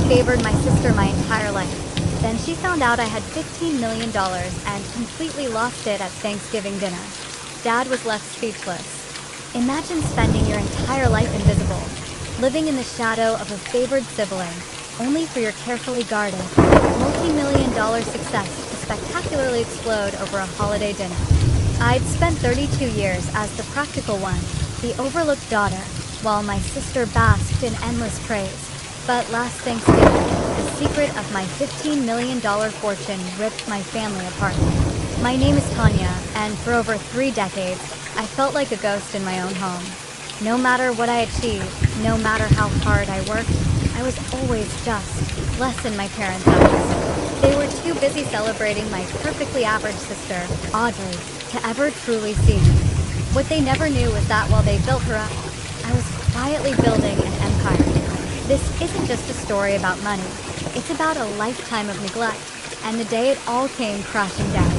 favored my sister my entire life. Then she found out I had $15 million and completely lost it at Thanksgiving dinner. Dad was left speechless. Imagine spending your entire life invisible, living in the shadow of a favored sibling, only for your carefully guarded, multi-million-dollar success to spectacularly explode over a holiday dinner. I'd spent 32 years as the practical one, the overlooked daughter, while my sister basked in endless praise. But last Thanksgiving, the secret of my $15 million fortune ripped my family apart. My name is Tanya, and for over 3 decades, I felt like a ghost in my own home. No matter what I achieved, no matter how hard I worked, I was always just less in my parents' eyes. They were too busy celebrating my perfectly average sister, Audrey, to ever truly see me. What they never knew was that while they built her up, I was quietly building an empire. This isn't just a story about money. It's about a lifetime of neglect, and the day it all came crashing down.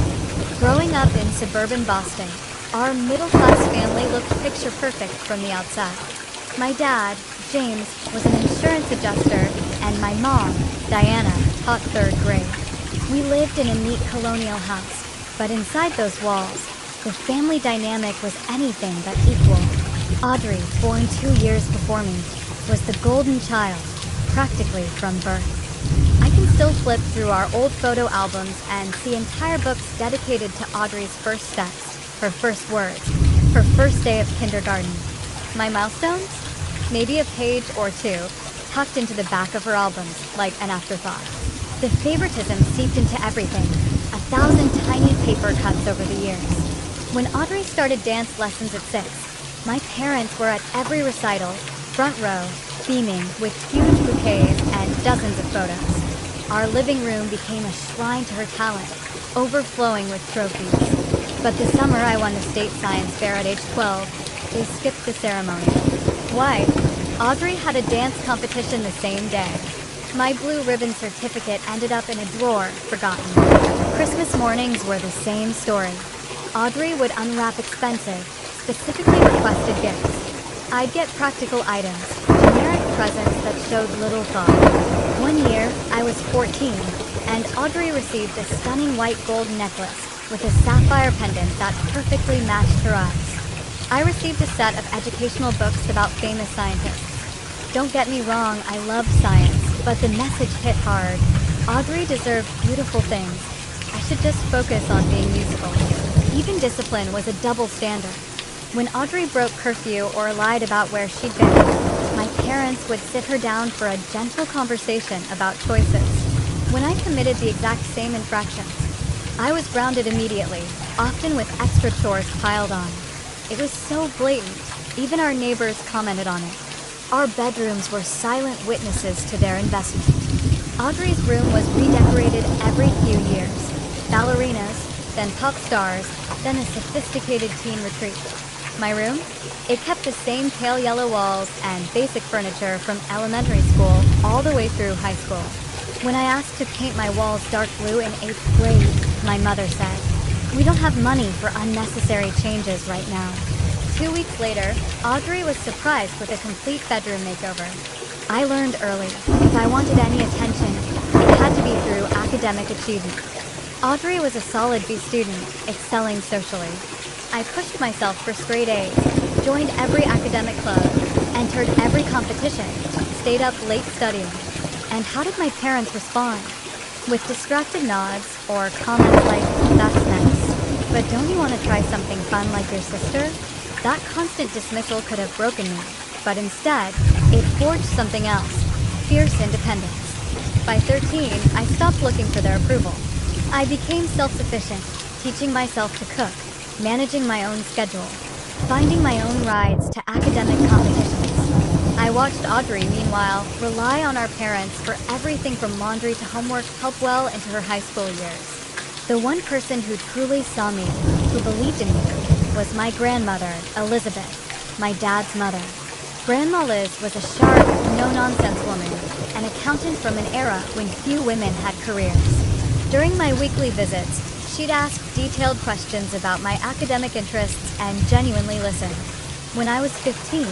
Growing up in suburban Boston, our middle-class family looked picture-perfect from the outside. My dad, James, was an insurance adjuster, and my mom, Diana, taught 3rd grade. We lived in a neat colonial house, but inside those walls, the family dynamic was anything but equal. Audrey, born 2 years before me, was the golden child, practically from birth. I can still flip through our old photo albums and see entire books dedicated to Audrey's first steps, her first words, her first day of kindergarten. My milestones? Maybe a page or 2, tucked into the back of her albums, like an afterthought. The favoritism seeped into everything, 1,000 tiny paper cuts over the years. When Audrey started dance lessons at 6, my parents were at every recital, front row, beaming with huge bouquets and dozens of photos. Our living room became a shrine to her talent, overflowing with trophies. But the summer I won the state science fair at age 12, they skipped the ceremony. Why? Audrey had a dance competition the same day. My blue ribbon certificate ended up in a drawer, forgotten. Christmas mornings were the same story. Audrey would unwrap expensive, specifically requested gifts. I'd get practical items, generic presents that showed little thought. One year, I was 14, and Audrey received a stunning white gold necklace with a sapphire pendant that perfectly matched her eyes. I received a set of educational books about famous scientists. Don't get me wrong, I loved science, but the message hit hard. Audrey deserved beautiful things. I should just focus on being useful. Even discipline was a double standard. When Audrey broke curfew or lied about where she'd been, my parents would sit her down for a gentle conversation about choices. When I committed the exact same infractions, I was grounded immediately, often with extra chores piled on. It was so blatant, even our neighbors commented on it. Our bedrooms were silent witnesses to their investment. Audrey's room was redecorated every few years. Ballerinas, then pop stars, then a sophisticated teen retreat. My room? It kept the same pale yellow walls and basic furniture from elementary school all the way through high school. When I asked to paint my walls dark blue in 8th grade, my mother said, "We don't have money for unnecessary changes right now." 2 weeks later, Audrey was surprised with a complete bedroom makeover. I learned early, if I wanted any attention, it had to be through academic achievement. Audrey was a solid B student, excelling socially. I pushed myself for straight A's, joined every academic club, entered every competition, stayed up late studying. And how did my parents respond? With distracted nods or comments like, "That's nice, but don't you want to try something fun like your sister?" That constant dismissal could have broken me, but instead, it forged something else, fierce independence. By 13, I stopped looking for their approval. I became self-sufficient, teaching myself to cook, managing my own schedule, finding my own rides to academic competitions. I watched Audrey, meanwhile, rely on our parents for everything from laundry to homework help well into her high school years. The one person who truly saw me, who believed in me, was my grandmother, Elizabeth, my dad's mother. Grandma Liz was a sharp, no-nonsense woman, an accountant from an era when few women had careers. During my weekly visits, she'd ask detailed questions about my academic interests and genuinely listen. When I was 15,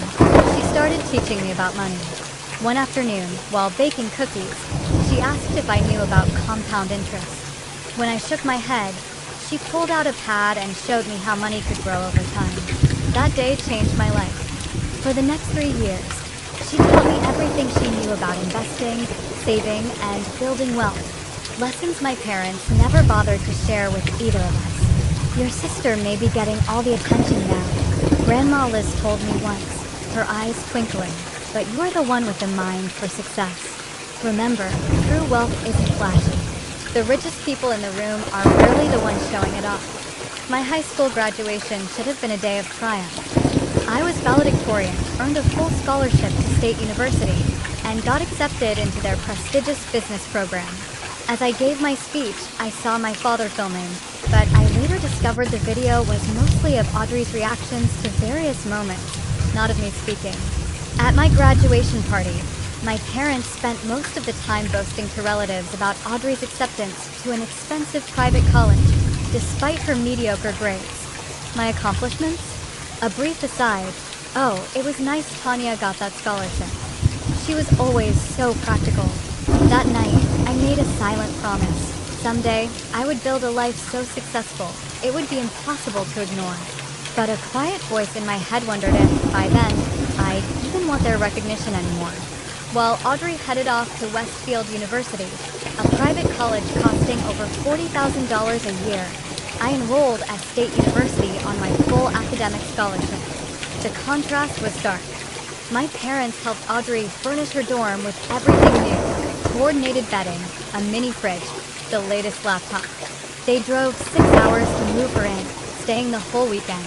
she started teaching me about money. One afternoon, while baking cookies, she asked if I knew about compound interest. When I shook my head, she pulled out a pad and showed me how money could grow over time. That day changed my life. For the next 3 years, she taught me everything she knew about investing, saving, and building wealth. Lessons my parents never bothered to share with either of us. Your sister may be getting all the attention now, Grandma Liz told me once, her eyes twinkling, but you're the one with the mind for success. Remember, true wealth isn't flashy. The richest people in the room are rarely the ones showing it off. My high school graduation should have been a day of triumph. I was valedictorian, earned a full scholarship to State University, and got accepted into their prestigious business program. As I gave my speech, I saw my father filming, but I later discovered the video was mostly of Audrey's reactions to various moments, not of me speaking. At my graduation party, my parents spent most of the time boasting to relatives about Audrey's acceptance to an expensive private college, despite her mediocre grades. My accomplishments? A brief aside, oh, it was nice Tanya got that scholarship. She was always so practical. That night, I made a silent promise. Someday, I would build a life so successful, it would be impossible to ignore. But a quiet voice in my head wondered if, by then, I'd even want their recognition anymore. While Audrey headed off to Westfield University, a private college costing over $40,000 a year, I enrolled at State University on my full academic scholarship. The contrast was stark. My parents helped Audrey furnish her dorm with everything new: coordinated bedding, a mini fridge, the latest laptop. They drove 6 hours to move her in, staying the whole weekend.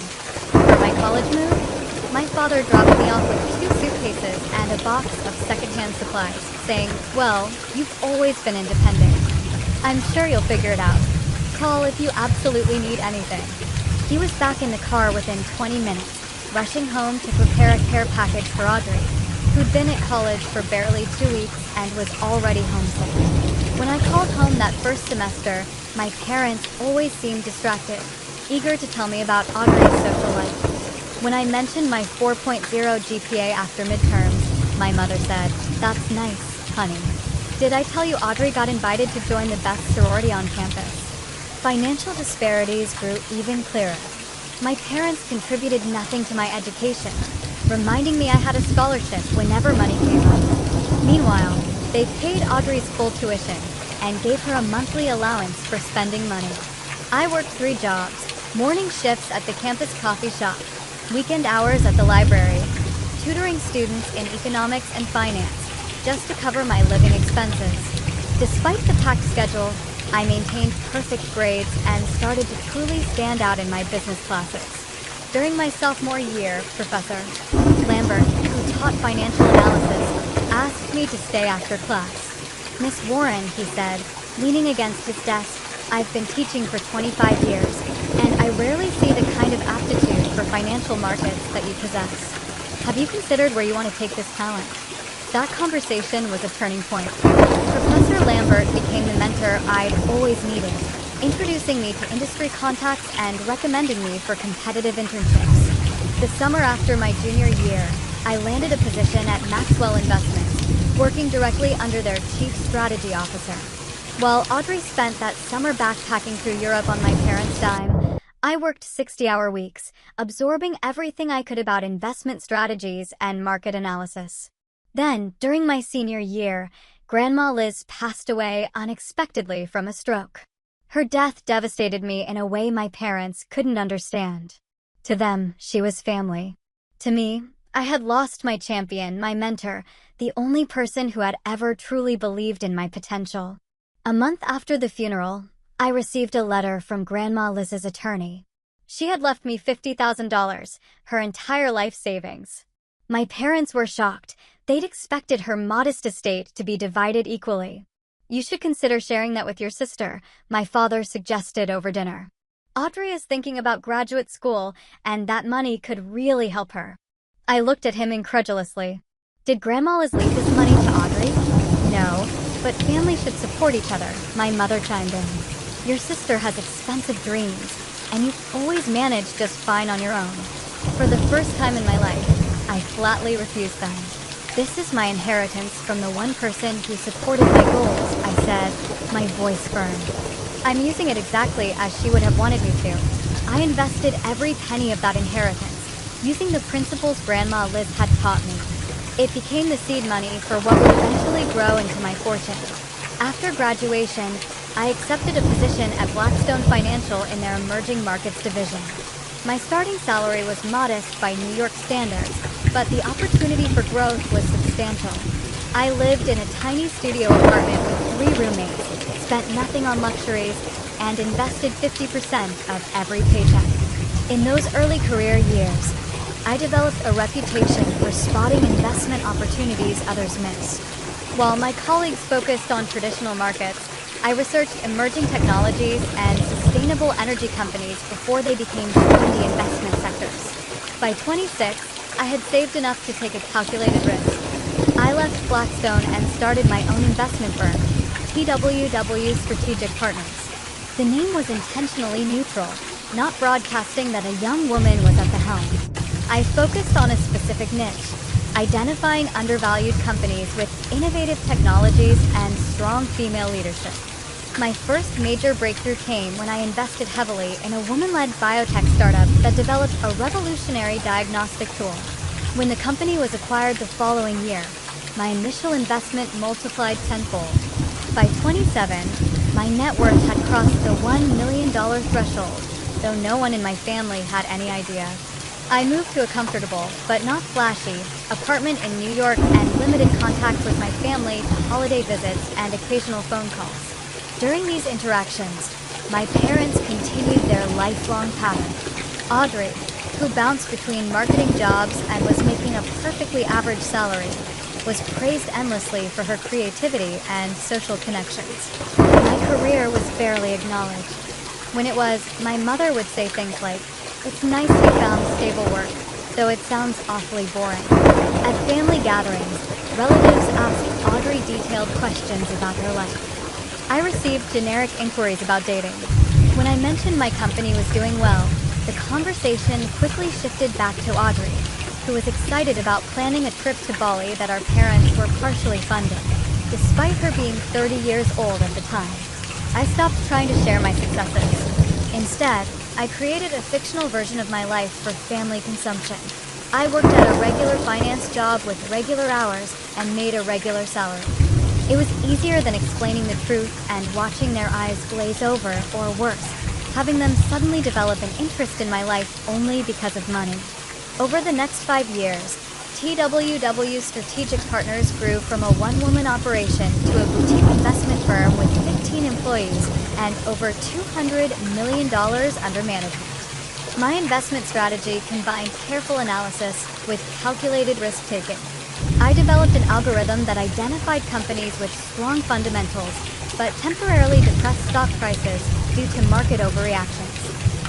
For my college move, my father dropped me off with 2 suitcases and a box of secondhand supplies, saying, "Well, you've always been independent. I'm sure you'll figure it out. Call if you absolutely need anything." He was back in the car within 20 minutes, rushing home to prepare a care package for Audrey, who'd been at college for barely 2 weeks and was already homesick. When I called home that first semester, my parents always seemed distracted, eager to tell me about Audrey's social life. When I mentioned my 4.0 GPA after midterms, my mother said, "That's nice, honey. Did I tell you Audrey got invited to join the best sorority on campus?" Financial disparities grew even clearer. My parents contributed nothing to my education, reminding me I had a scholarship whenever money came up. Meanwhile, they paid Audrey's full tuition and gave her a monthly allowance for spending money. I worked 3 jobs: morning shifts at the campus coffee shop, weekend hours at the library, tutoring students in economics and finance, just to cover my living expenses. Despite the packed schedule, I maintained perfect grades and started to truly stand out in my business classes. During my sophomore year, Professor Lambert, who taught financial analysis, asked me to stay after class. "Miss Warren," he said, leaning against his desk, "I've been teaching for 25 years, and I rarely see the kind of aptitude for financial markets that you possess. Have you considered where you want to take this talent?" That conversation was a turning point. Professor Lambert became the mentor I'd always needed, introducing me to industry contacts and recommending me for competitive internships. The summer after my junior year, I landed a position at Maxwell Investments, working directly under their chief strategy officer. While Audrey spent that summer backpacking through Europe on my parents' dime, I worked 60-hour weeks, absorbing everything I could about investment strategies and market analysis. Then, during my senior year, Grandma Liz passed away unexpectedly from a stroke. Her death devastated me in a way my parents couldn't understand. To them, she was family. To me, I had lost my champion, my mentor, the only person who had ever truly believed in my potential. A month after the funeral, I received a letter from Grandma Liz's attorney. She had left me $50,000, her entire life savings. My parents were shocked. They'd expected her modest estate to be divided equally. "You should consider sharing that with your sister," my father suggested over dinner. "Audrey is thinking about graduate school, and that money could really help her." I looked at him incredulously. Did Grandma Liz leave this money to Audrey? No, but families should support each other, my mother chimed in. "Your sister has expensive dreams, and you've always managed just fine on your own." For the first time in my life, I flatly refused them. "This is my inheritance from the one person who supported my goals," I said, my voice firm. "I'm using it exactly as she would have wanted me to." I invested every penny of that inheritance, using the principles Grandma Liz had taught me. It became the seed money for what would eventually grow into my fortune. After graduation, I accepted a position at Blackstone Financial in their emerging markets division. My starting salary was modest by New York standards, but the opportunity for growth was substantial. I lived in a tiny studio apartment with 3 roommates, spent nothing on luxuries, and invested 50% of every paycheck. In those early career years, I developed a reputation for spotting investment opportunities others missed. While my colleagues focused on traditional markets, I researched emerging technologies and sustainable energy companies before they became trendy investment sectors. By 26, I had saved enough to take a calculated risk. I left Blackstone and started my own investment firm, TWW Strategic Partners. The name was intentionally neutral, not broadcasting that a young woman was at the helm. I focused on a specific niche, identifying undervalued companies with innovative technologies and strong female leadership. My first major breakthrough came when I invested heavily in a woman-led biotech startup that developed a revolutionary diagnostic tool. When the company was acquired the following year, my initial investment multiplied tenfold. By 27, my net worth had crossed the $1 million threshold, though no one in my family had any idea. I moved to a comfortable, but not flashy, apartment in New York and limited contact with my family to holiday visits and occasional phone calls. During these interactions, my parents continued their lifelong pattern. Audrey, who bounced between marketing jobs and was making a perfectly average salary, was praised endlessly for her creativity and social connections. My career was barely acknowledged. When it was, my mother would say things like, "It's nice you found stable work, though it sounds awfully boring." At family gatherings, relatives asked Audrey detailed questions about her life. I received generic inquiries about dating. When I mentioned my company was doing well, the conversation quickly shifted back to Audrey, who was excited about planning a trip to Bali that our parents were partially funding, despite her being 30 years old at the time. I stopped trying to share my successes. Instead, I created a fictional version of my life for family consumption. I worked at a regular finance job with regular hours and made a regular salary. It was easier than explaining the truth and watching their eyes glaze over, or worse, having them suddenly develop an interest in my life only because of money. Over the next 5 years, TWW Strategic Partners grew from a one-woman operation to a boutique investment firm with 15 employees and over $200 million under management. My investment strategy combined careful analysis with calculated risk-taking. I developed an algorithm that identified companies with strong fundamentals, but temporarily depressed stock prices due to market overreactions.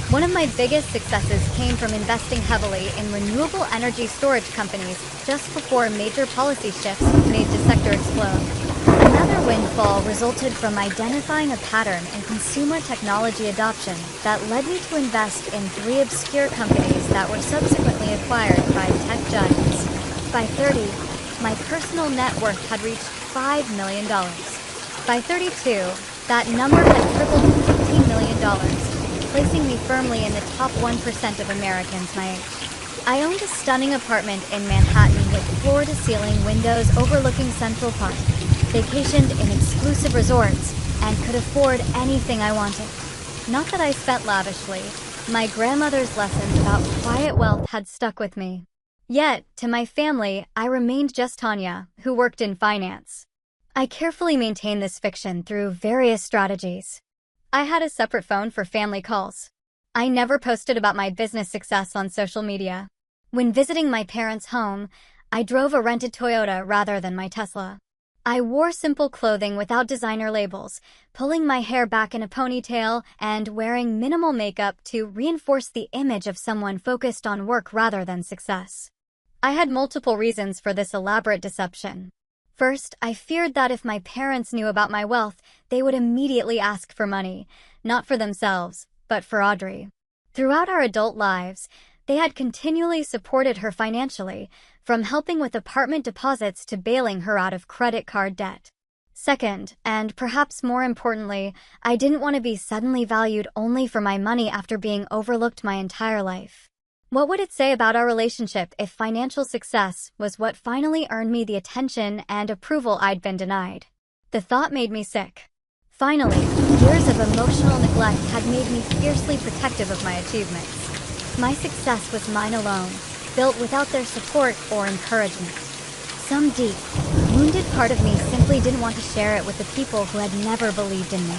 One of my biggest successes came from investing heavily in renewable energy storage companies just before major policy shifts made the sector explode. Another windfall resulted from identifying a pattern in consumer technology adoption that led me to invest in 3 obscure companies that were subsequently acquired by tech giants. By 30, my personal net worth had reached $5 million. By 32, that number had tripled to $15 million, placing me firmly in the top 1% of Americans my age. I owned a stunning apartment in Manhattan with floor-to-ceiling windows overlooking Central Park, vacationed in exclusive resorts, and could afford anything I wanted. Not that I spent lavishly. My grandmother's lessons about quiet wealth had stuck with me. Yet, to my family, I remained just Tanya, who worked in finance. I carefully maintained this fiction through various strategies. I had a separate phone for family calls. I never posted about my business success on social media. When visiting my parents' home, I drove a rented Toyota rather than my Tesla. I wore simple clothing without designer labels, pulling my hair back in a ponytail and wearing minimal makeup to reinforce the image of someone focused on work rather than success. I had multiple reasons for this elaborate deception. First, I feared that if my parents knew about my wealth, they would immediately ask for money, not for themselves, but for Audrey. Throughout our adult lives, They had continually supported her financially, from helping with apartment deposits to bailing her out of credit card debt. Second, and perhaps more importantly, I didn't want to be suddenly valued only for my money after being overlooked my entire life. What would it say about our relationship if financial success was what finally earned me the attention and approval I'd been denied? The thought made me sick. Finally, years of emotional neglect had made me fiercely protective of my achievements. My success was mine alone, built without their support or encouragement. Some deep, wounded part of me simply didn't want to share it with the people who had never believed in me.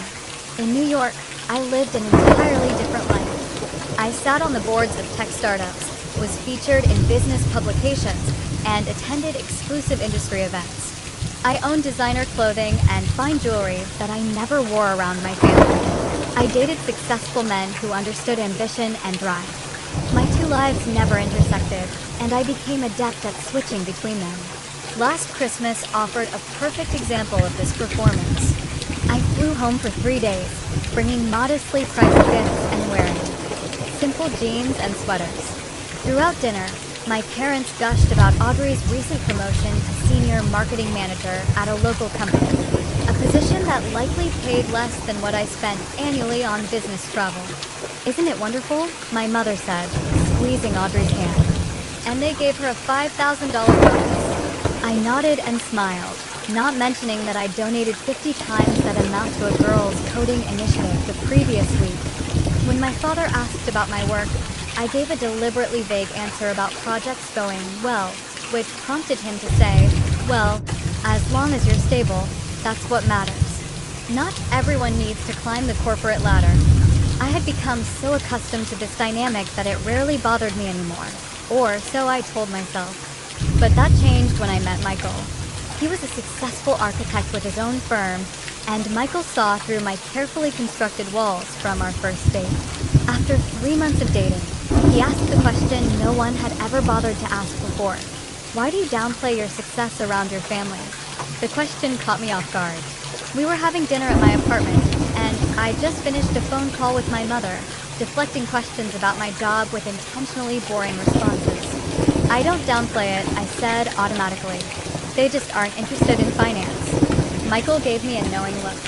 In New York, I lived an entirely different life. I sat on the boards of tech startups, was featured in business publications, and attended exclusive industry events. I owned designer clothing and fine jewelry that I never wore around my family. I dated successful men who understood ambition and drive. My two lives never intersected, and I became adept at switching between them. Last Christmas offered a perfect example of this performance. I flew home for 3 days, bringing modestly priced gifts and wearing simple jeans and sweaters. Throughout dinner, my parents gushed about Audrey's recent promotion to senior marketing manager at a local company, a position that likely paid less than what I spent annually on business travel. "Isn't it wonderful?" my mother said, squeezing Audrey's hand. "And they gave her a $5,000 bonus." I nodded and smiled, not mentioning that I donated 50 times that amount to a girls' coding initiative the previous week. When my father asked about my work, I gave a deliberately vague answer about projects going well, which prompted him to say, "Well, as long as you're stable, that's what matters." Not everyone needs to climb the corporate ladder. I had become so accustomed to this dynamic that it rarely bothered me anymore, or so I told myself. But that changed when I met Michael. He was a successful architect with his own firm, and Michael saw through my carefully constructed walls from our first date. After 3 months of dating, he asked the question no one had ever bothered to ask before. "Why do you downplay your success around your family?" The question caught me off guard. We were having dinner at my apartment, and I just finished a phone call with my mother, deflecting questions about my job with intentionally boring responses. "I don't downplay it," I said automatically. "They just aren't interested in finance." Michael gave me a knowing look.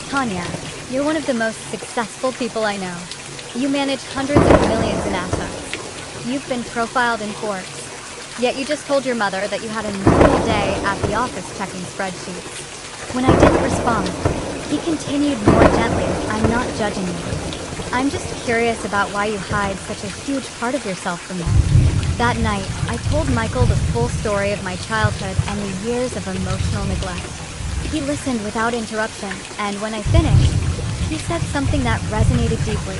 "Tanya, you're one of the most successful people I know. You manage hundreds of millions in assets. You've been profiled in Forbes. Yet you just told your mother that you had a normal day at the office checking spreadsheets." When I didn't respond, he continued more gently, "I'm not judging you. I'm just curious about why you hide such a huge part of yourself from them." That night, I told Michael the full story of my childhood and the years of emotional neglect. He listened without interruption, and when I finished, he said something that resonated deeply.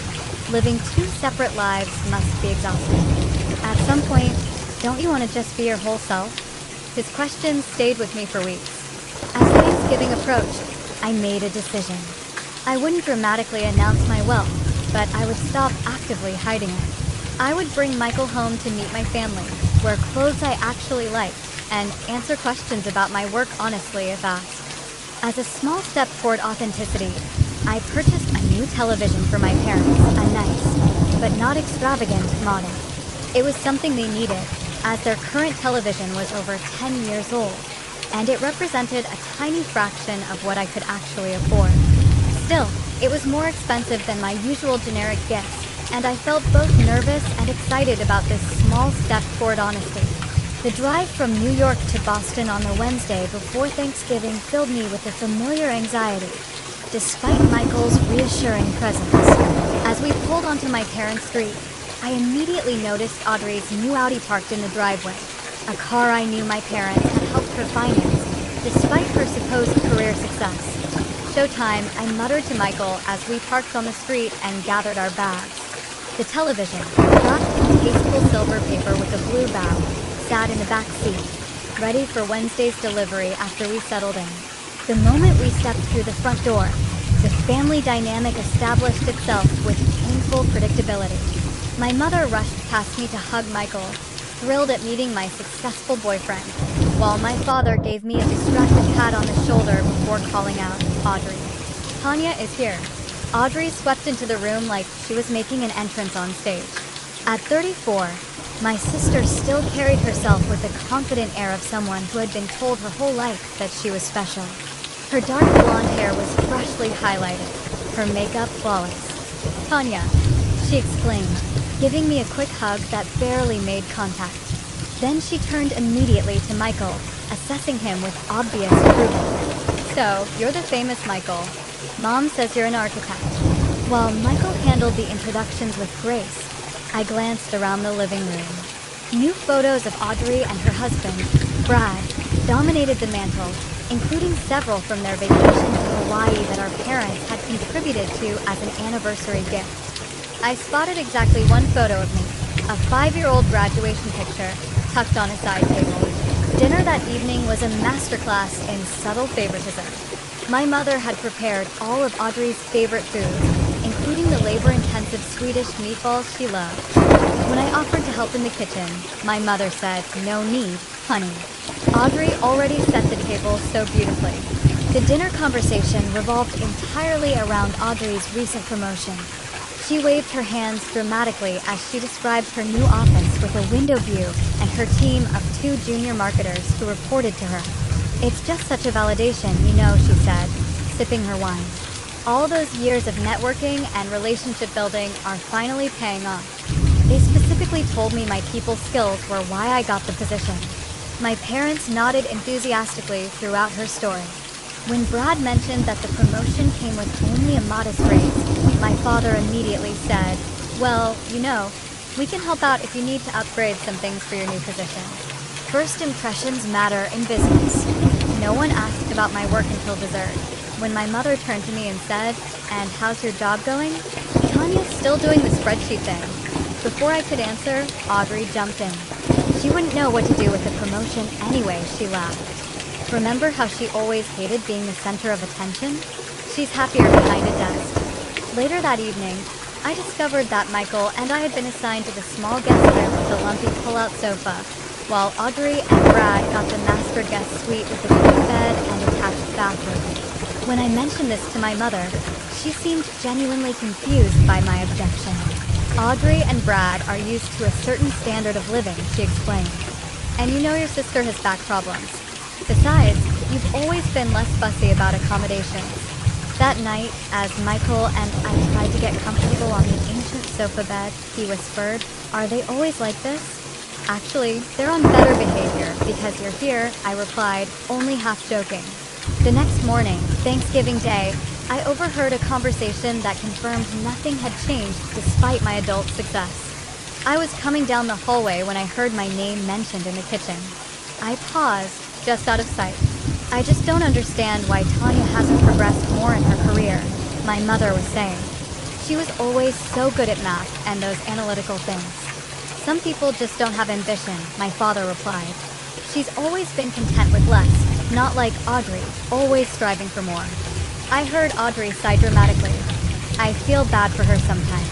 Living two separate lives must be exhausting. At some point, don't you want to just be your whole self? His questions stayed with me for weeks. As Thanksgiving approached, I made a decision. I wouldn't dramatically announce my wealth, but I would stop actively hiding it. I would bring Michael home to meet my family, wear clothes I actually liked, and answer questions about my work honestly if asked. As a small step toward authenticity, I purchased a new television for my parents, a nice, but not extravagant, model. It was something they needed, as their current television was over 10 years old, and it represented a tiny fraction of what I could actually afford. Still, it was more expensive than my usual generic gifts, and I felt both nervous and excited about this small step toward honesty. The drive from New York to Boston on the Wednesday before Thanksgiving filled me with a familiar anxiety, despite Michael's reassuring presence. As we pulled onto my parents' street, I immediately noticed Audrey's new Audi parked in the driveway, a car I knew my parents had helped her finance, despite her supposed career success. "Showtime," I muttered to Michael as we parked on the street and gathered our bags. The television, wrapped in tasteful silver paper with a blue bow, sat in the back seat, ready for Wednesday's delivery after we settled in. The moment we stepped through the front door, the family dynamic established itself with painful predictability. My mother rushed past me to hug Michael, thrilled at meeting my successful boyfriend, while my father gave me a distracted pat on the shoulder before calling out, "Audrey. Tanya is here." Audrey swept into the room like she was making an entrance on stage. At 34, My sister still carried herself with the confident air of someone who had been told her whole life that she was special. Her dark blonde hair was freshly highlighted, her makeup flawless. "Tanya," she exclaimed, giving me a quick hug that barely made contact. Then she turned immediately to Michael, assessing him with obvious approval. "So, you're the famous Michael. Mom says you're an architect." While Michael handled the introductions with grace, I glanced around the living room. New photos of Audrey and her husband, Brad, dominated the mantle, including several from their vacation to Hawaii that our parents had contributed to as an anniversary gift. I spotted exactly one photo of me, a 5-year-old graduation picture tucked on a side table. Dinner that evening was a masterclass in subtle favoritism. My mother had prepared all of Audrey's favorite foods, including the labor-intensive Swedish meatballs she loved. When I offered to help in the kitchen, my mother said, "No need, honey." Audrey already set the table so beautifully. The dinner conversation revolved entirely around Audrey's recent promotion. She waved her hands dramatically as she described her new office with a window view and her team of 2 junior marketers who reported to her. "It's just such a validation, you know," she said, sipping her wine. "All those years of networking and relationship building are finally paying off." They specifically told me my people skills were why I got the position. My parents nodded enthusiastically throughout her story. When Brad mentioned that the promotion came with only a modest raise, my father immediately said, "Well, you know, we can help out if you need to upgrade some things for your new position. First impressions matter in business." No one asked about my work until dessert, when my mother turned to me and said, "And how's your job going?" "Tanya's still doing the spreadsheet thing." Before I could answer, Audrey jumped in. "She wouldn't know what to do with the promotion anyway," she laughed. "Remember how she always hated being the center of attention? She's happier behind a desk." Later that evening, I discovered that Michael and I had been assigned to the small guest room with the lumpy pull-out sofa, while Audrey and Brad got the master guest suite with the queen bed and attached bathroom. When I mentioned this to my mother, she seemed genuinely confused by my objection. "Audrey and Brad are used to a certain standard of living," she explained. "And you know your sister has back problems. Besides, you've always been less fussy about accommodations." That night, as Michael and I tried to get comfortable on the ancient sofa bed, he whispered, "Are they always like this?" "Actually, they're on better behavior because you're here," I replied, only half joking. The next morning, Thanksgiving Day, I overheard a conversation that confirmed nothing had changed despite my adult success. I was coming down the hallway when I heard my name mentioned in the kitchen. I paused, just out of sight. "I just don't understand why Tanya hasn't progressed more in her career," my mother was saying. "She was always so good at math and those analytical things." "Some people just don't have ambition," my father replied. "She's always been content with less, not like Audrey, always striving for more." I heard Audrey sigh dramatically. "I feel bad for her sometimes.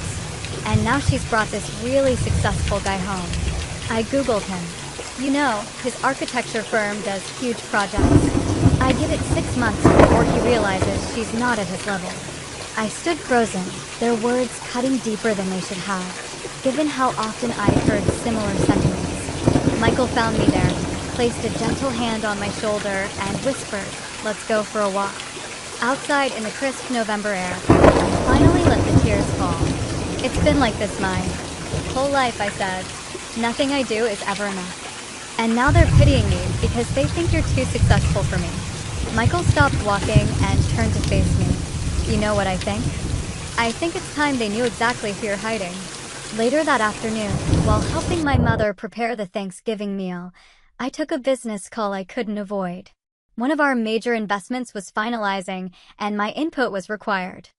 And now she's brought this really successful guy home." I Googled him. You know, his architecture firm does huge projects. I give it 6 months before he realizes she's not at his level. I stood frozen, their words cutting deeper than they should have, given how often I'd heard similar sentiments. Michael found me there, placed a gentle hand on my shoulder, and whispered, "Let's go for a walk." Outside in the crisp November air, I finally let the tears fall. "It's been like this my whole life," I said. "Nothing I do is ever enough. And now they're pitying me because they think you're too successful for me." Michael stopped walking and turned to face me. "You know what I think? I think it's time they knew exactly who you're hiding." Later that afternoon, while helping my mother prepare the Thanksgiving meal, I took a business call I couldn't avoid. One of our major investments was finalizing, and my input was required.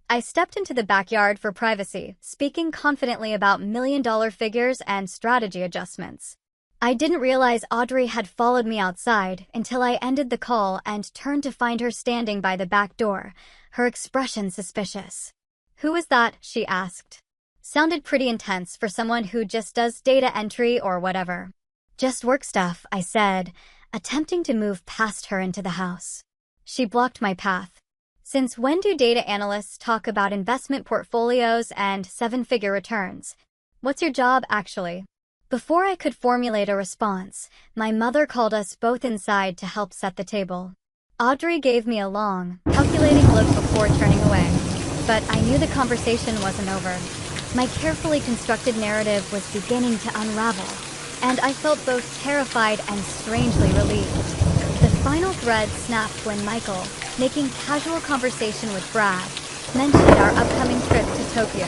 I stepped into the backyard for privacy, speaking confidently about million-dollar figures and strategy adjustments. I didn't realize Audrey had followed me outside until I ended the call and turned to find her standing by the back door, her expression suspicious. "Who is that?" she asked. Sounded pretty intense for someone who just does data entry or whatever. "Just work stuff," I said, attempting to move past her into the house. She blocked my path. "Since when do data analysts talk about investment portfolios and 7-figure returns? What's your job, actually?" Before I could formulate a response, my mother called us both inside to help set the table. Audrey gave me a long, calculating look before turning away, but I knew the conversation wasn't over. My carefully constructed narrative was beginning to unravel, and I felt both terrified and strangely relieved. The final thread snapped when Michael, making casual conversation with Brad, mentioned our upcoming trip to Tokyo.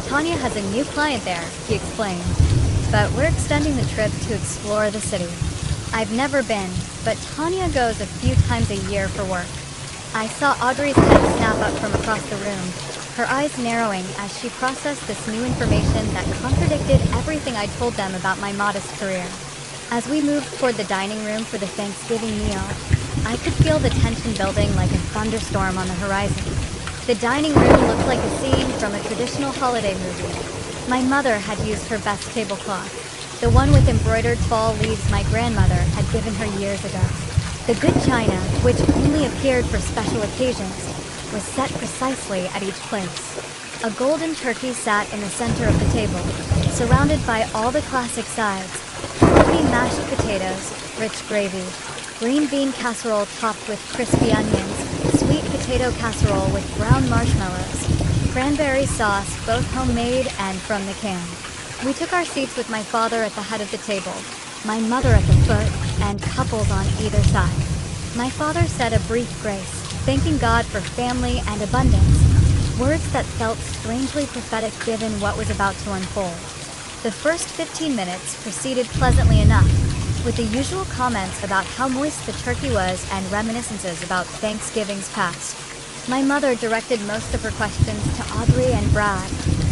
Tanya has a new client there, he explained, but we're extending the trip to explore the city. I've never been, but Tanya goes a few times a year for work. I saw Audrey's head snap up from across the room, her eyes narrowing as she processed this new information that contradicted everything I told them about my modest career. As we moved toward the dining room for the Thanksgiving meal, I could feel the tension building like a thunderstorm on the horizon. The dining room looked like a scene from a traditional holiday movie. My mother had used her best tablecloth, the one with embroidered fall leaves my grandmother had given her years ago. The good china, which only appeared for special occasions, was set precisely at each place. A golden turkey sat in the center of the table, surrounded by all the classic sides: fluffy mashed potatoes, rich gravy, green bean casserole topped with crispy onions, sweet potato casserole with brown marshmallows, cranberry sauce, both homemade and from the can. We took our seats with my father at the head of the table, my mother at the foot, and couples on either side. My father said a brief grace, thanking God for family and abundance, words that felt strangely prophetic given what was about to unfold. The first 15 minutes proceeded pleasantly enough, with the usual comments about how moist the turkey was and reminiscences about Thanksgivings past. My mother directed most of her questions to Audrey and Brad,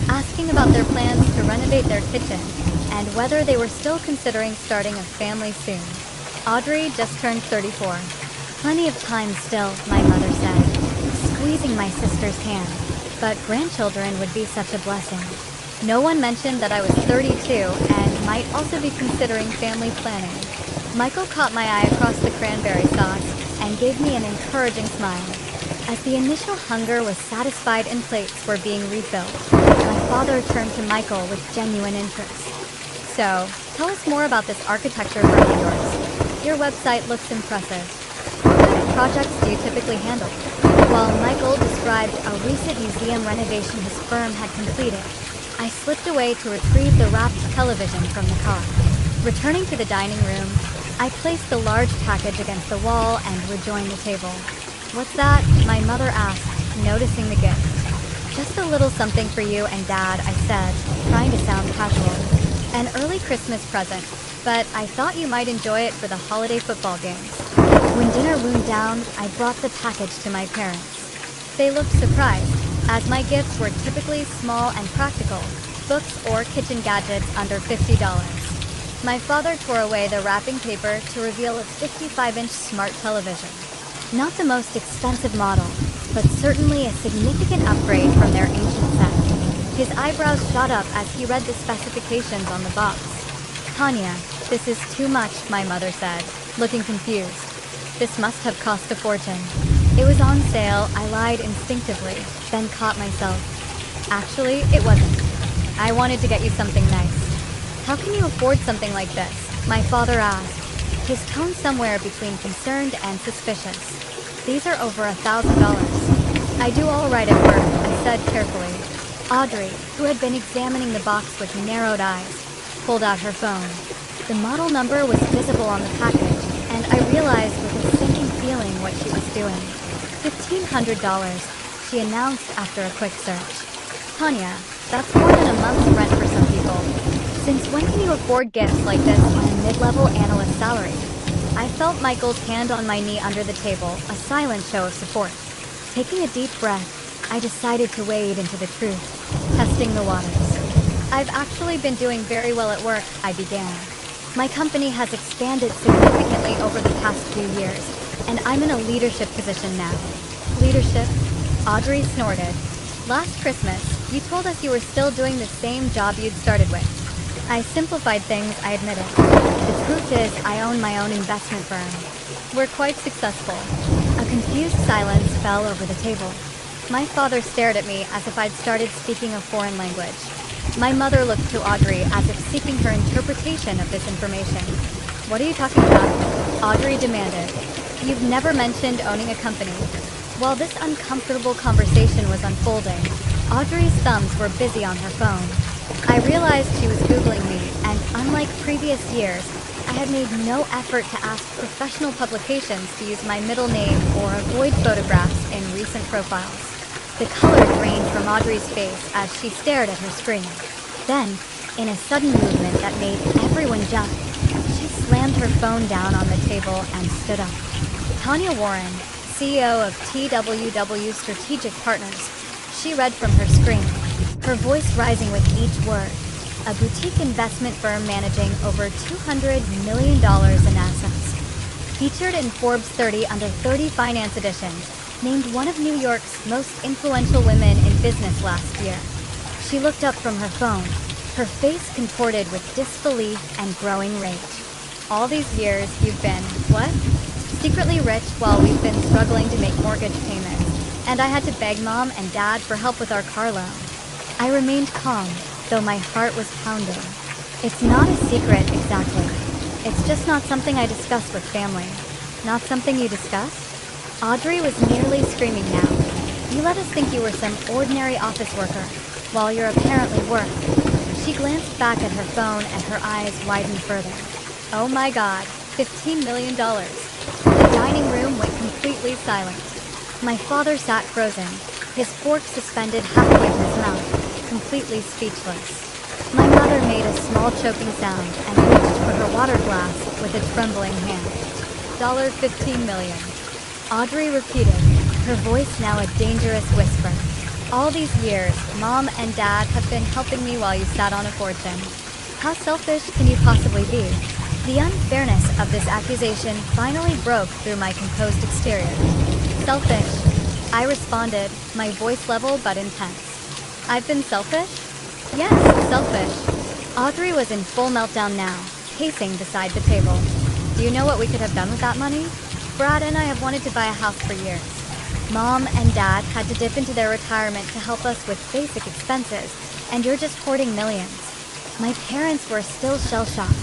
asking about their plans to renovate their kitchen and whether they were still considering starting a family soon. Audrey just turned 34. Plenty of time still, my mother said, squeezing my sister's hand, but grandchildren would be such a blessing. No one mentioned that I was 32 and might also be considering family planning. Michael caught my eye across the cranberry sauce and gave me an encouraging smile. As the initial hunger was satisfied and plates were being refilled, my father turned to Michael with genuine interest. So, tell us more about this architecture firm of yours. Your website looks impressive. What kind of projects do you typically handle? While Michael described a recent museum renovation his firm had completed, I slipped away to retrieve the wrapped television from the car. Returning to the dining room, I placed the large package against the wall and rejoined the table. "What's that?" my mother asked, noticing the gift. "Just a little something for you and Dad," I said, trying to sound casual. "An early Christmas present, but I thought you might enjoy it for the holiday football games." When dinner wound down, I brought the package to my parents. They looked surprised, as my gifts were typically small and practical, books or kitchen gadgets under $50. My father tore away the wrapping paper to reveal a 55-inch smart television. Not the most expensive model, but certainly a significant upgrade from their ancient set. His eyebrows shot up as he read the specifications on the box. "Tanya, this is too much," my mother said, looking confused. "This must have cost a fortune." "It was on sale," I lied instinctively, then caught myself. "Actually, it wasn't. I wanted to get you something nice." "How can you afford something like this?" my father asked, his tone somewhere between concerned and suspicious. "These are over $1,000. "I do all right at work," I said carefully. Audrey, who had been examining the box with narrowed eyes, pulled out her phone. The model number was visible on the package, and I realized with a sinking feeling what she was doing. $1,500, she announced after a quick search. "Tanya, that's more than a month's rent for some people. Since when can you afford gifts like this on a mid-level analyst salary?" I felt Michael's hand on my knee under the table, a silent show of support. Taking a deep breath, I decided to wade into the truth, testing the waters. "I've actually been doing very well at work," I began. "My company has expanded significantly over the past few years, and I'm in a leadership position now." "Leadership?" Audrey snorted. "Last Christmas, you told us you were still doing the same job you'd started with." I simplified things, I admitted. "The truth is, I own my own investment firm. We're quite successful." A confused silence fell over the table. My father stared at me as if I'd started speaking a foreign language. My mother looked to Audrey as if seeking her interpretation of this information. What are you talking about? Audrey demanded. You've never mentioned owning a company. While this uncomfortable conversation was unfolding, Audrey's thumbs were busy on her phone. I realized she was Googling me, and unlike previous years, I had made no effort to ask professional publications to use my middle name or avoid photographs in recent profiles. The color drained from Audrey's face as she stared at her screen. Then, in a sudden movement that made everyone jump, she slammed her phone down on the table and stood up. Tanya Warren, CEO of TWW Strategic Partners, she read from her screen, her voice rising with each word. A boutique investment firm managing over $200 million in assets. Featured in Forbes 30 Under 30 Finance Edition, named one of New York's most influential women in business last year. She looked up from her phone, her face contorted with disbelief and growing rage. All these years you've been, what? Secretly rich while we've been struggling to make mortgage payments, and I had to beg Mom and Dad for help with our car loan. I remained calm, though my heart was pounding. It's not a secret, exactly. It's just not something I discuss with family. Not something you discuss? Audrey was nearly screaming now. You let us think you were some ordinary office worker, while you're apparently worth. She glanced back at her phone and her eyes widened further. Oh my God, $15 million. The dining room went completely silent. My father sat frozen, his fork suspended halfway to his mouth, completely speechless. My mother made a small choking sound and reached for her water glass with a trembling hand. $15 million. Audrey repeated, her voice now a dangerous whisper. All these years, Mom and Dad have been helping me while you sat on a fortune. How selfish can you possibly be? The unfairness of this accusation finally broke through my composed exterior. Selfish, I responded, my voice level but intense. I've been selfish? Yes, selfish. Audrey was in full meltdown now, pacing beside the table. Do you know what we could have done with that money? Brad and I have wanted to buy a house for years. Mom and Dad had to dip into their retirement to help us with basic expenses, and you're just hoarding millions. My parents were still shell-shocked,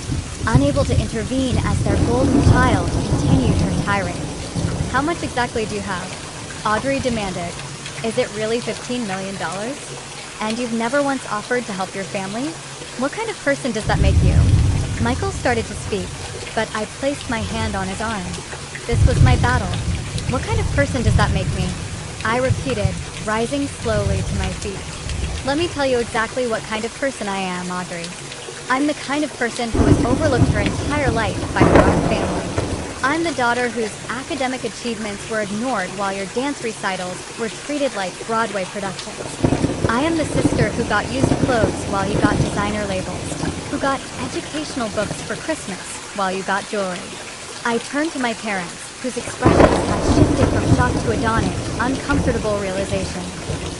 unable to intervene as their golden child continued her tirade. How much exactly do you have? Audrey demanded. Is it really $15 million? And you've never once offered to help your family? What kind of person does that make you? Michael started to speak, but I placed my hand on his arm. This was my battle. What kind of person does that make me? I repeated, rising slowly to my feet. Let me tell you exactly what kind of person I am, Audrey. I'm the kind of person who has overlooked her entire life by her own family. I'm the daughter whose academic achievements were ignored while your dance recitals were treated like Broadway productions. I am the sister who got used clothes while you got designer labels, who got educational books for Christmas while you got jewelry. I turned to my parents, whose expressions had shifted from shock to a dawning, uncomfortable realization.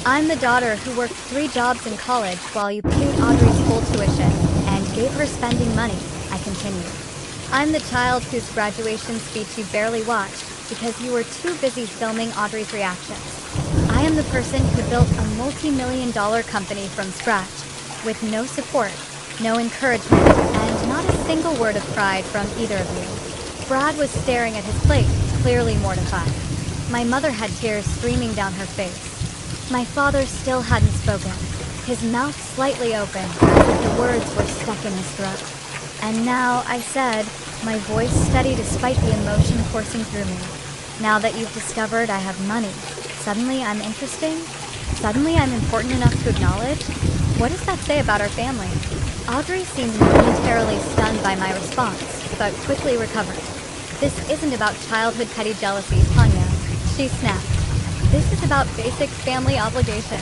I'm the daughter who worked 3 jobs in college while you paid Audrey's full tuition and gave her spending money, I continued. I'm the child whose graduation speech you barely watched because you were too busy filming Audrey's reactions. I am the person who built a multi-million-dollar company from scratch, with no support, no encouragement, and not a single word of pride from either of you. Brad was staring at his plate, clearly mortified. My mother had tears streaming down her face. My father still hadn't spoken, his mouth slightly open, as if the words were stuck in his throat. And now, I said, my voice steady despite the emotion coursing through me. Now that you've discovered I have money, suddenly I'm interesting? Suddenly I'm important enough to acknowledge? What does that say about our family? Audrey seemed momentarily stunned by my response, but quickly recovered. This isn't about childhood petty jealousy, Tanya, she snapped. This is about basic family obligation.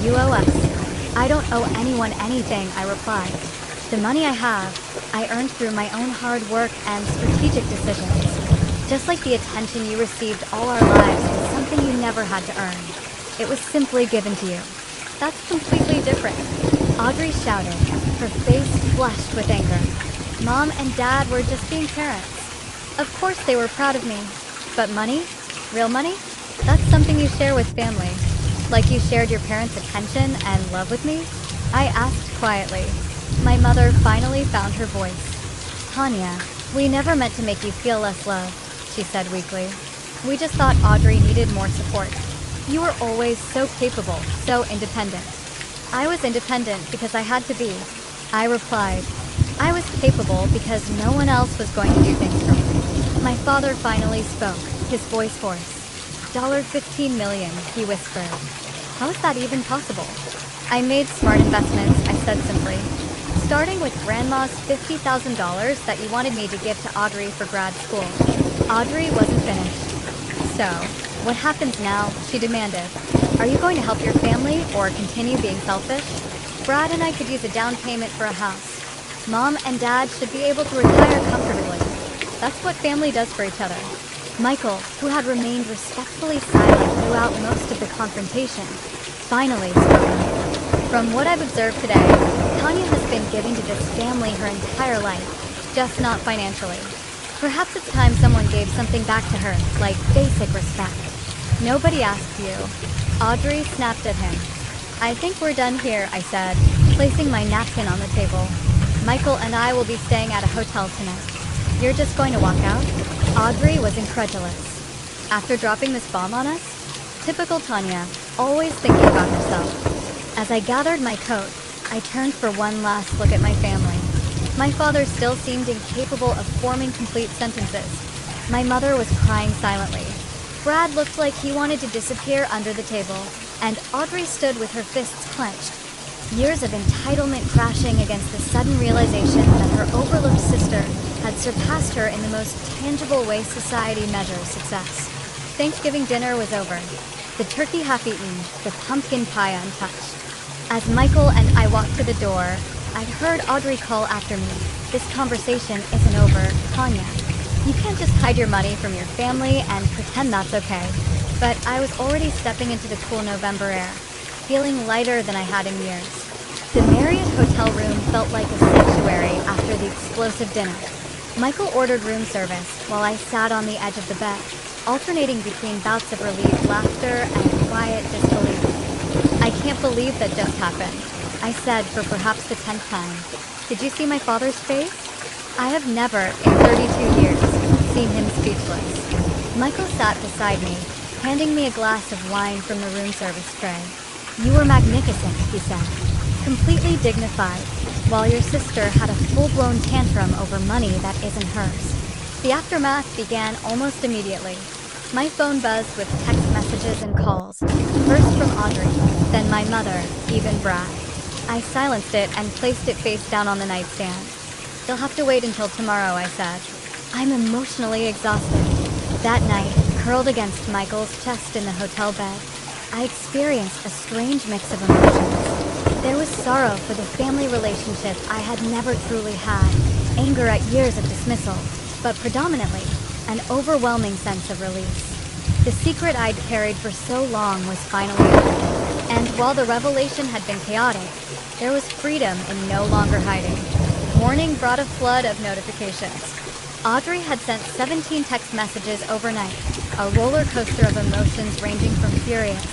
You owe us. I don't owe anyone anything, I replied. The money I have, I earned through my own hard work and strategic decisions. Just like the attention you received all our lives is something you never had to earn. It was simply given to you. That's completely different. Audrey shouted, her face flushed with anger. Mom and Dad were just being parents. Of course they were proud of me. But money? Real money? That's something you share with family. Like you shared your parents' attention and love with me? I asked quietly. My mother finally found her voice. Tanya, we never meant to make you feel less loved, she said weakly. We just thought Audrey needed more support. You were always so capable, so independent. I was independent because I had to be. I replied. I was capable because no one else was going to do things for me. My father finally spoke, his voice hoarse. $15 million, he whispered. How is that even possible? I made smart investments, I said simply. Starting with Grandma's $50,000 that you wanted me to give to Audrey for grad school. Audrey wasn't finished. So, what happens now? She demanded. Are you going to help your family or continue being selfish? Brad and I could use a down payment for a house. Mom and Dad should be able to retire comfortably. That's what family does for each other. Michael, who had remained respectfully silent throughout most of the confrontation, finally spoke up. From what I've observed today, Tanya has been giving to this family her entire life, just not financially. Perhaps it's time someone gave something back to her, like basic respect. Nobody asked you. Audrey snapped at him. I think we're done here, I said, placing my napkin on the table. Michael and I will be staying at a hotel tonight. You're just going to walk out? Audrey was incredulous. After dropping this bomb on us? Typical Tanya, always thinking about herself. As I gathered my coat, I turned for one last look at my family. My father still seemed incapable of forming complete sentences. My mother was crying silently. Brad looked like he wanted to disappear under the table, and Audrey stood with her fists clenched. Years of entitlement crashing against the sudden realization that her overlooked sister had surpassed her in the most tangible way society measures success. Thanksgiving dinner was over. The turkey half-eaten, the pumpkin pie untouched. As Michael and I walked to the door, I'd heard Audrey call after me. This conversation isn't over, Tanya. You can't just hide your money from your family and pretend that's okay. But I was already stepping into the cool November air, feeling lighter than I had in years. The Marriott hotel room felt like a sanctuary after the explosive dinner. Michael ordered room service while I sat on the edge of the bed, alternating between bouts of relieved laughter and quiet disbelief. I can't believe that just happened, I said for perhaps the 10th time. Did you see my father's face? I have never, in 32 years, seen him speechless. Michael sat beside me, handing me a glass of wine from the room service tray. You were magnificent, he said, completely dignified, while your sister had a full-blown tantrum over money that isn't hers. The aftermath began almost immediately. My phone buzzed with text messages and calls, first from Audrey, then my mother, even Brad. I silenced it and placed it face down on the nightstand. You'll have to wait until tomorrow, I said. I'm emotionally exhausted. That night, curled against Michael's chest in the hotel bed, I experienced a strange mix of emotions. There was sorrow for the family relationship I had never truly had, anger at years of dismissal, but predominantly, an overwhelming sense of release. The secret I'd carried for so long was finally out. And while the revelation had been chaotic, there was freedom in no longer hiding. Morning brought a flood of notifications. Audrey had sent 17 text messages overnight, a roller coaster of emotions ranging from furious,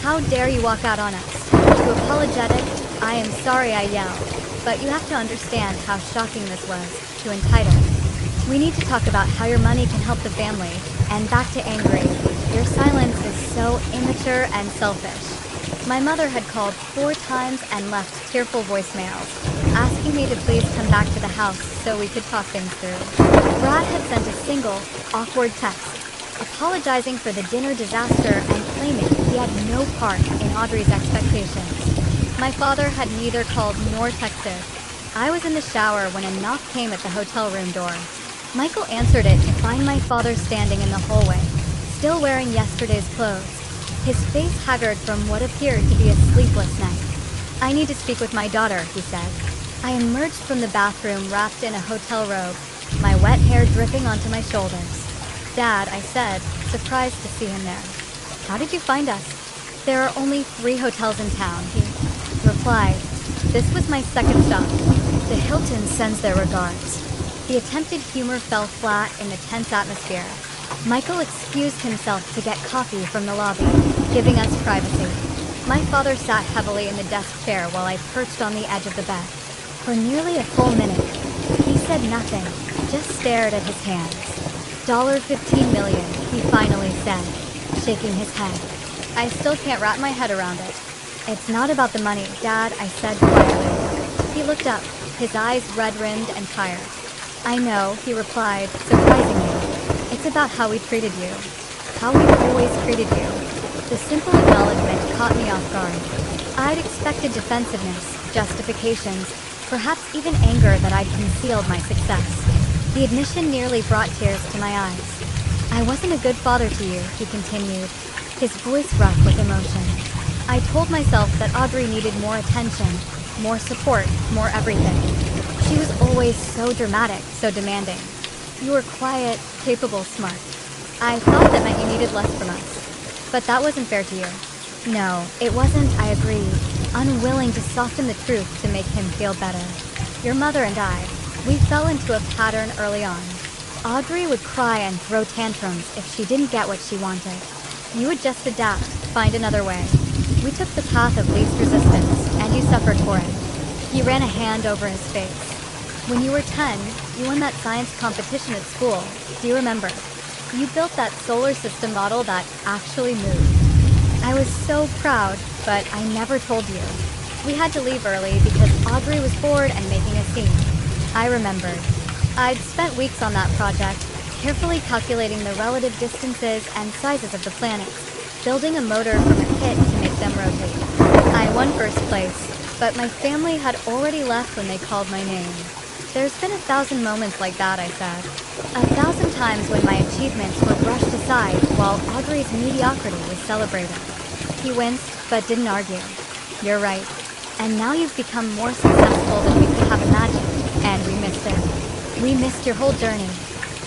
how dare you walk out on us, to apologetic, I am sorry I yelled, but you have to understand how shocking this was, to entitled. We need to talk about how your money can help the family, and back to angry. Your silence is so immature and selfish. My mother had called 4 times and left tearful voicemails, asking me to please come back to the house so we could talk things through. Brad had sent a single, awkward text, apologizing for the dinner disaster and claiming he had no part in Audrey's expectations. My father had neither called nor texted. I was in the shower when a knock came at the hotel room door. Michael answered it to find my father standing in the hallway, still wearing yesterday's clothes, his face haggard from what appeared to be a sleepless night. I need to speak with my daughter, he said. I emerged from the bathroom wrapped in a hotel robe, my wet hair dripping onto my shoulders. Dad, I said, surprised to see him there. How did you find us? There are only 3 hotels in town, he replied. This was my second stop. The Hilton sends their regards. The attempted humor fell flat in the tense atmosphere. Michael excused himself to get coffee from the lobby, giving us privacy. My father sat heavily in the desk chair while I perched on the edge of the bed. For nearly a full minute, he said nothing, just stared at his hands. $15 million, he finally said, shaking his head. I still can't wrap my head around it. It's not about the money, Dad, I said quietly. He looked up, his eyes red-rimmed and tired. I know, he replied, surprisingly. It's about how we treated you. How we've always treated you. The simple acknowledgement caught me off guard. I'd expected defensiveness, justifications, perhaps even anger that I'd concealed my success. The admission nearly brought tears to my eyes. I wasn't a good father to you, he continued, his voice rough with emotion. I told myself that Audrey needed more attention, more support, more everything. She was always so dramatic, so demanding. You were quiet, capable, smart. I thought that meant you needed less from us. But that wasn't fair to you. No, it wasn't, I agreed, unwilling to soften the truth to make him feel better. Your mother and I, we fell into a pattern early on. Audrey would cry and throw tantrums if she didn't get what she wanted. You would just adapt, find another way. We took the path of least resistance, and you suffered for it. He ran a hand over his face. When you were 10, you won that science competition at school. Do you remember? You built that solar system model that actually moved. I was so proud, but I never told you. We had to leave early because Audrey was bored and making a scene. I remembered. I'd spent weeks on that project, carefully calculating the relative distances and sizes of the planets, building a motor from a kit to make them rotate. I won first place, but my family had already left when they called my name. There's been 1,000 moments like that, I said. 1,000 times when my achievements were brushed aside while Audrey's mediocrity was celebrated. He winced, but didn't argue. You're right. And now you've become more successful than we could have imagined, and we missed it. We missed your whole journey.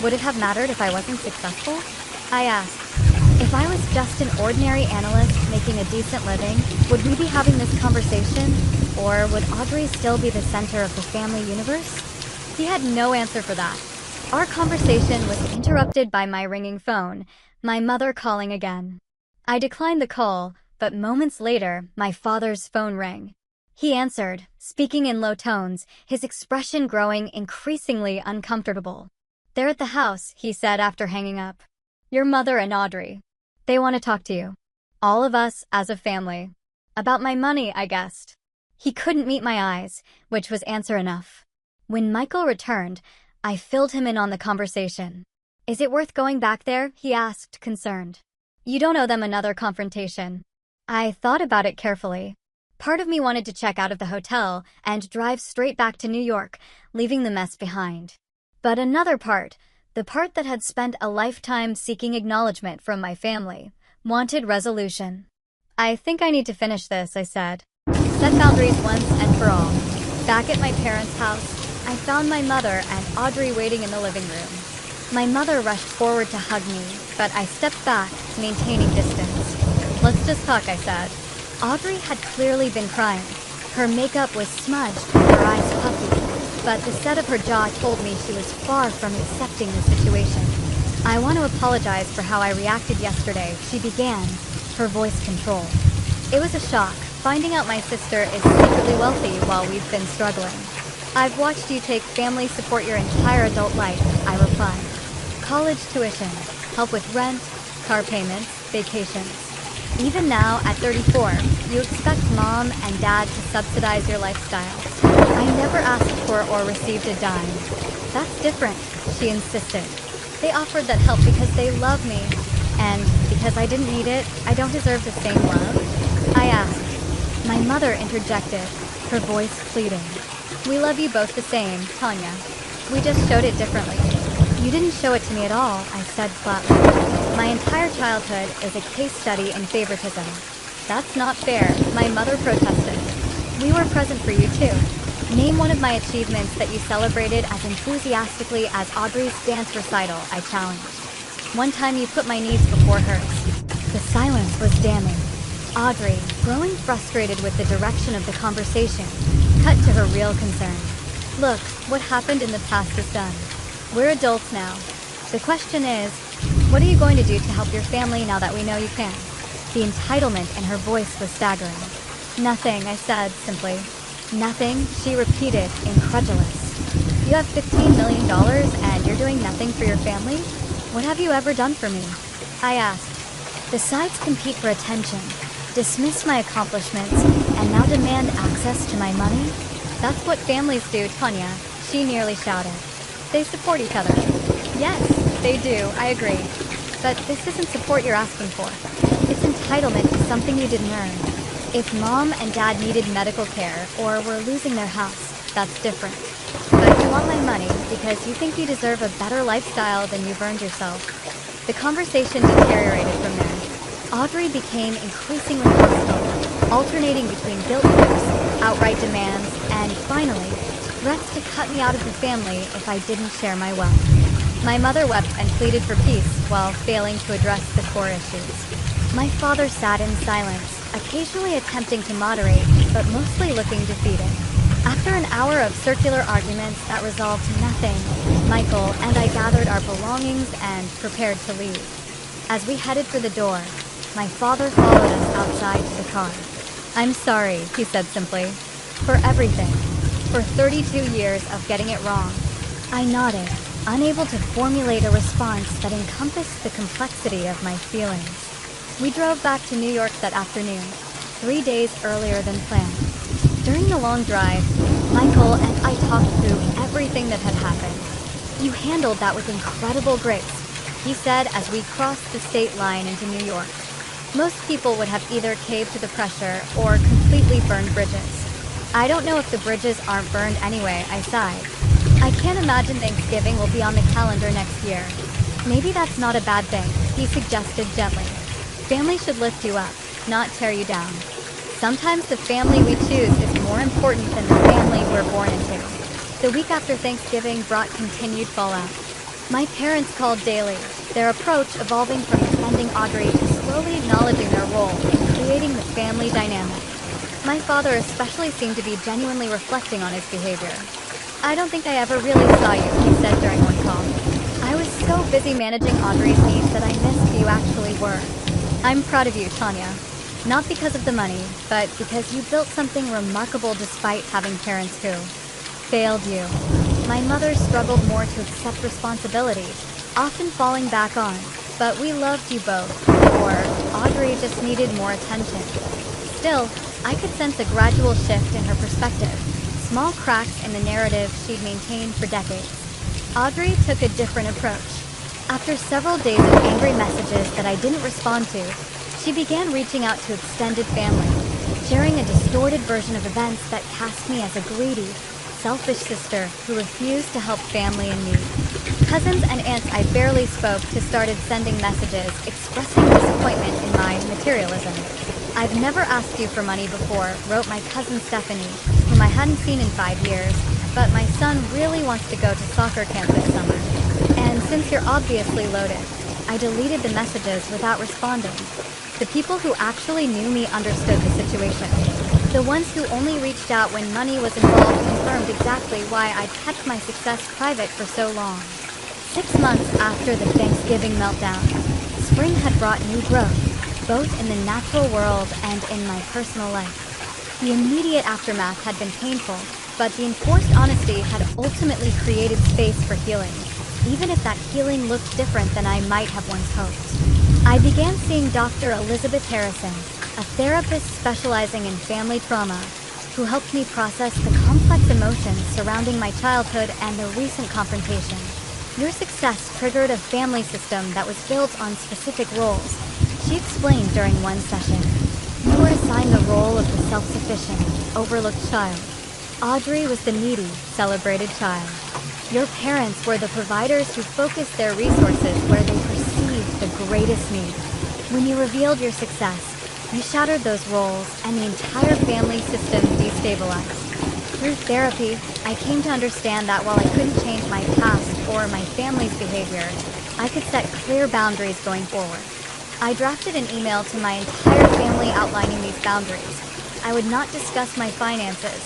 Would it have mattered if I wasn't successful? I asked. If I was just an ordinary analyst making a decent living, would we be having this conversation? Or would Audrey still be the center of the family universe? He had no answer for that. Our conversation was interrupted by my ringing phone, my mother calling again. I declined the call, but moments later, my father's phone rang. He answered, speaking in low tones, his expression growing increasingly uncomfortable. They're at the house, he said after hanging up. Your mother and Audrey. They want to talk to you. All of us as a family. About my money, I guessed. He couldn't meet my eyes, which was answer enough. When Michael returned, I filled him in on the conversation. Is it worth going back there? He asked, concerned. You don't owe them another confrontation. I thought about it carefully. Part of me wanted to check out of the hotel and drive straight back to New York, leaving the mess behind. But another part, the part that had spent a lifetime seeking acknowledgement from my family, wanted resolution. I think I need to finish this, I said. Set boundaries once and for all. Back at my parents' house, I found my mother and Audrey waiting in the living room. My mother rushed forward to hug me, but I stepped back, maintaining distance. Let's just talk, I said. Audrey had clearly been crying. Her makeup was smudged and her eyes puffy, but the set of her jaw told me she was far from accepting the situation. I want to apologize for how I reacted yesterday, she began, her voice controlled. It was a shock, finding out my sister is secretly wealthy while we've been struggling. I've watched you take family support your entire adult life, I replied. College tuition, help with rent, car payments, vacations. Even now, at 34, you expect mom and dad to subsidize your lifestyle. I never asked for or received a dime. That's different, she insisted. They offered that help because they love me, and because I didn't need it, I don't deserve the same love? I asked. My mother interjected, her voice pleading. We love you both the same, Tanya. We just showed it differently. You didn't show it to me at all, I said flatly. My entire childhood is a case study in favoritism. That's not fair, my mother protested. We were present for you too. Name one of my achievements that you celebrated as enthusiastically as Audrey's dance recital, I challenged. One time you put my needs before hers. The silence was damning. Audrey, growing frustrated with the direction of the conversation, cut to her real concern. Look, what happened in the past is done. We're adults now. The question is, what are you going to do to help your family now that we know you can? The entitlement in her voice was staggering. "Nothing," I said simply. "Nothing?" she repeated, incredulous. "You have $15 million and you're doing nothing for your family? What have you ever done for me?" I asked. "Besides compete for attention, dismiss my accomplishments, and now demand access to my money? That's what families do, Tanya," she nearly shouted. "They support each other." "Yes, they do, I agree. But this isn't support you're asking for. It's entitlement to something you didn't earn. If mom and dad needed medical care or were losing their house, that's different. But you want my money because you think you deserve a better lifestyle than you've earned yourself." The conversation deteriorated from there. Audrey became increasingly hostile, alternating between guilt trips, outright demands, and finally, threats to cut me out of the family if I didn't share my wealth. My mother wept and pleaded for peace while failing to address the core issues. My father sat in silence, occasionally attempting to moderate, but mostly looking defeated. After an hour of circular arguments that resolved to nothing, Michael and I gathered our belongings and prepared to leave. As we headed for the door, my father followed us outside to the car. "I'm sorry," he said simply, "for everything. For 32 years of getting it wrong." I nodded, unable to formulate a response that encompassed the complexity of my feelings. We drove back to New York that afternoon, 3 days earlier than planned. During the long drive, Michael and I talked through everything that had happened. "You handled that with incredible grace," he said as we crossed the state line into New York. "Most people would have either caved to the pressure or completely burned bridges." "I don't know if the bridges aren't burned anyway," I sighed. "I can't imagine Thanksgiving will be on the calendar next year." "Maybe that's not a bad thing," he suggested gently. "Family should lift you up, not tear you down. Sometimes the family we choose is more important than the family we're born into." The week after Thanksgiving brought continued fallout. My parents called daily, their approach evolving from defending Audrey to slowly acknowledging their role in creating the family dynamic. My father especially seemed to be genuinely reflecting on his behavior. "I don't think I ever really saw you," he said during one call. "I was so busy managing Audrey's needs that I missed who you actually were." "I'm proud of you, Tanya. Not because of the money, but because you built something remarkable despite having parents who failed you." My mother struggled more to accept responsibility, often falling back on, "But we loved you both," or "Audrey just needed more attention." Still, I could sense a gradual shift in her perspective, small cracks in the narrative she'd maintained for decades. Audrey took a different approach. After several days of angry messages that I didn't respond to, she began reaching out to extended family, sharing a distorted version of events that cast me as a greedy, selfish sister who refused to help family in need. Cousins and aunts I barely spoke to started sending messages expressing disappointment in my materialism. "I've never asked you for money before," wrote my cousin Stephanie, whom I hadn't seen in 5 years, "but my son really wants to go to soccer camp this summer. And since you're obviously loaded." I deleted the messages without responding. The people who actually knew me understood the situation. The ones who only reached out when money was involved confirmed exactly why I'd kept my success private for so long. 6 months after the Thanksgiving meltdown, spring had brought new growth, both in the natural world and in my personal life. The immediate aftermath had been painful, but the enforced honesty had ultimately created space for healing, even if that healing looked different than I might have once hoped. I began seeing Dr. Elizabeth Harrison, a therapist specializing in family trauma, who helped me process the complex emotions surrounding my childhood and the recent confrontation. "Your success triggered a family system that was built on specific roles," she explained during one session. "You were assigned the role of the self-sufficient, overlooked child. Audrey was the needy, celebrated child. Your parents were the providers who focused their resources where they perceived the greatest need. When you revealed your success, you shattered those roles and the entire family system destabilized. Through therapy, I came to understand that while I couldn't change my past or my family's behavior, I could set clear boundaries going forward. I drafted an email to my entire family outlining these boundaries. I would not discuss my finances.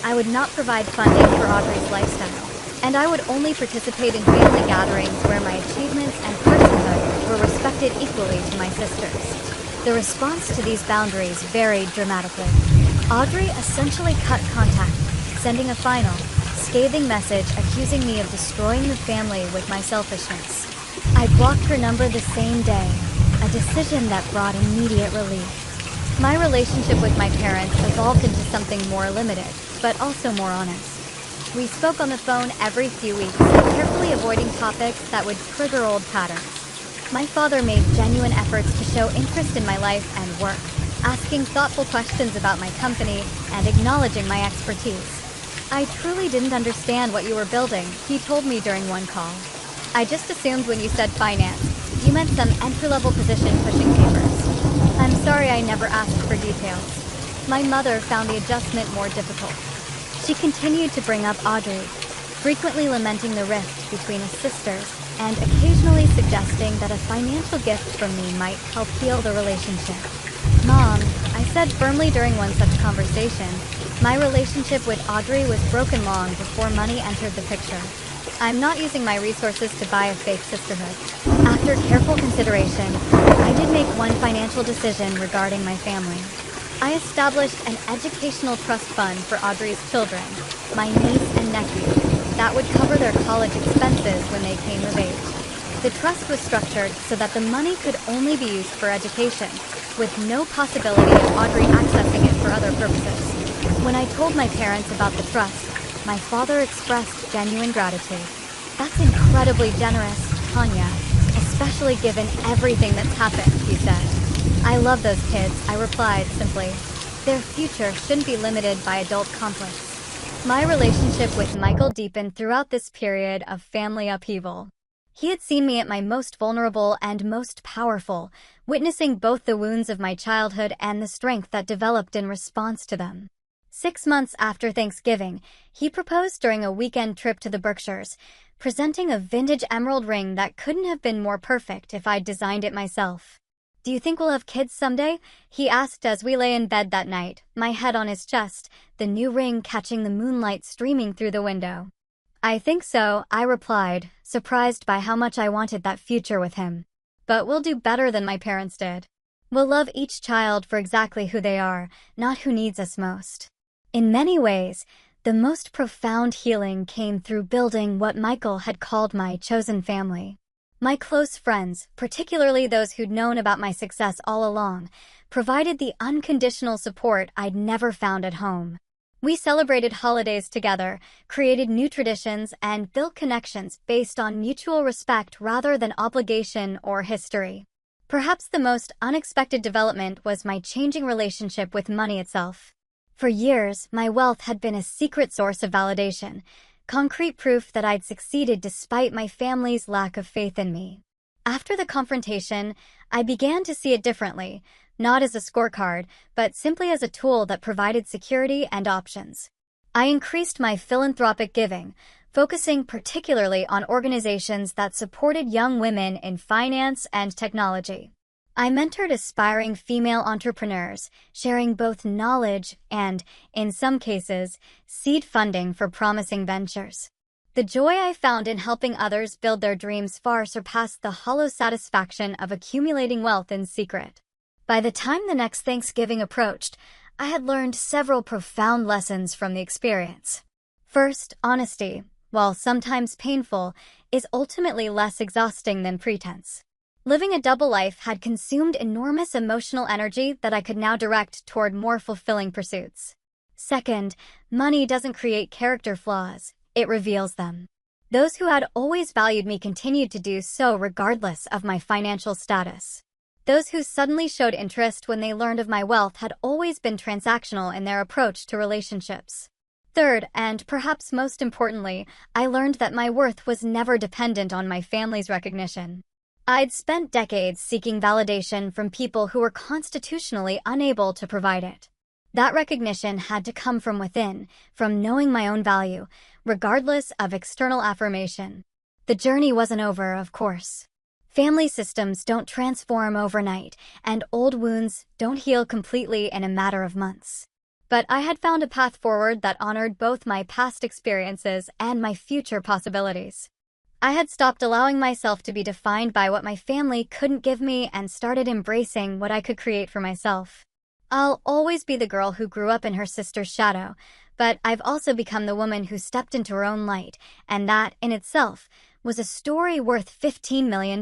I would not provide funding for Audrey's lifestyle. And I would only participate in family gatherings where my achievements and personhood were respected equally to my sisters. The response to these boundaries varied dramatically. Audrey essentially cut contact, sending a final, scathing message accusing me of destroying the family with my selfishness. I blocked her number the same day, a decision that brought immediate relief. My relationship with my parents evolved into something more limited, but also more honest. We spoke on the phone every few weeks, carefully avoiding topics that would trigger old patterns. My father made genuine efforts to show interest in my life and work, asking thoughtful questions about my company and acknowledging my expertise. "I truly didn't understand what you were building," he told me during one call. "I just assumed when you said finance, you meant some entry-level position pushing papers. I'm sorry I never asked for details." My mother found the adjustment more difficult. She continued to bring up Audrey, frequently lamenting the rift between us sisters and occasionally suggesting that a financial gift from me might help heal the relationship. "Mom," I said firmly during one such conversation, "my relationship with Audrey was broken long before money entered the picture. I'm not using my resources to buy a fake sisterhood." After careful consideration, I did make one financial decision regarding my family. I established an educational trust fund for Audrey's children, my niece and nephew, that would cover their college expenses when they came of age. The trust was structured so that the money could only be used for education, with no possibility of Audrey accessing it for other purposes. When I told my parents about the trust, my father expressed genuine gratitude. "That's incredibly generous, Tanya, especially given everything that's happened," he said. "I love those kids," I replied simply. "Their future shouldn't be limited by adult conflicts." My relationship with Michael deepened throughout this period of family upheaval. He had seen me at my most vulnerable and most powerful, witnessing both the wounds of my childhood and the strength that developed in response to them. 6 months after Thanksgiving, he proposed during a weekend trip to the Berkshires, presenting a vintage emerald ring that couldn't have been more perfect if I'd designed it myself. "Do you think we'll have kids someday?" he asked as we lay in bed that night, my head on his chest, the new ring catching the moonlight streaming through the window. "I think so," I replied, surprised by how much I wanted that future with him. "But we'll do better than my parents did. We'll love each child for exactly who they are, not who needs us most." In many ways, the most profound healing came through building what Michael had called my chosen family. My close friends, particularly those who'd known about my success all along, provided the unconditional support I'd never found at home. We celebrated holidays together, created new traditions, and built connections based on mutual respect rather than obligation or history. Perhaps the most unexpected development was my changing relationship with money itself. For years, my wealth had been a secret source of validation, concrete proof that I'd succeeded despite my family's lack of faith in me. After the confrontation, I began to see it differently, not as a scorecard, but simply as a tool that provided security and options. I increased my philanthropic giving, focusing particularly on organizations that supported young women in finance and technology. I mentored aspiring female entrepreneurs, sharing both knowledge and, in some cases, seed funding for promising ventures. The joy I found in helping others build their dreams far surpassed the hollow satisfaction of accumulating wealth in secret. By the time the next Thanksgiving approached, I had learned several profound lessons from the experience. First, honesty, while sometimes painful, is ultimately less exhausting than pretense. Living a double life had consumed enormous emotional energy that I could now direct toward more fulfilling pursuits. Second, money doesn't create character flaws, it reveals them. Those who had always valued me continued to do so regardless of my financial status. Those who suddenly showed interest when they learned of my wealth had always been transactional in their approach to relationships. Third, and perhaps most importantly, I learned that my worth was never dependent on my family's recognition. I'd spent decades seeking validation from people who were constitutionally unable to provide it. That recognition had to come from within, from knowing my own value, regardless of external affirmation. The journey wasn't over, of course. Family systems don't transform overnight, and old wounds don't heal completely in a matter of months. But I had found a path forward that honored both my past experiences and my future possibilities. I had stopped allowing myself to be defined by what my family couldn't give me and started embracing what I could create for myself. I'll always be the girl who grew up in her sister's shadow, but I've also become the woman who stepped into her own light, and that, in itself, was a story worth $15 million.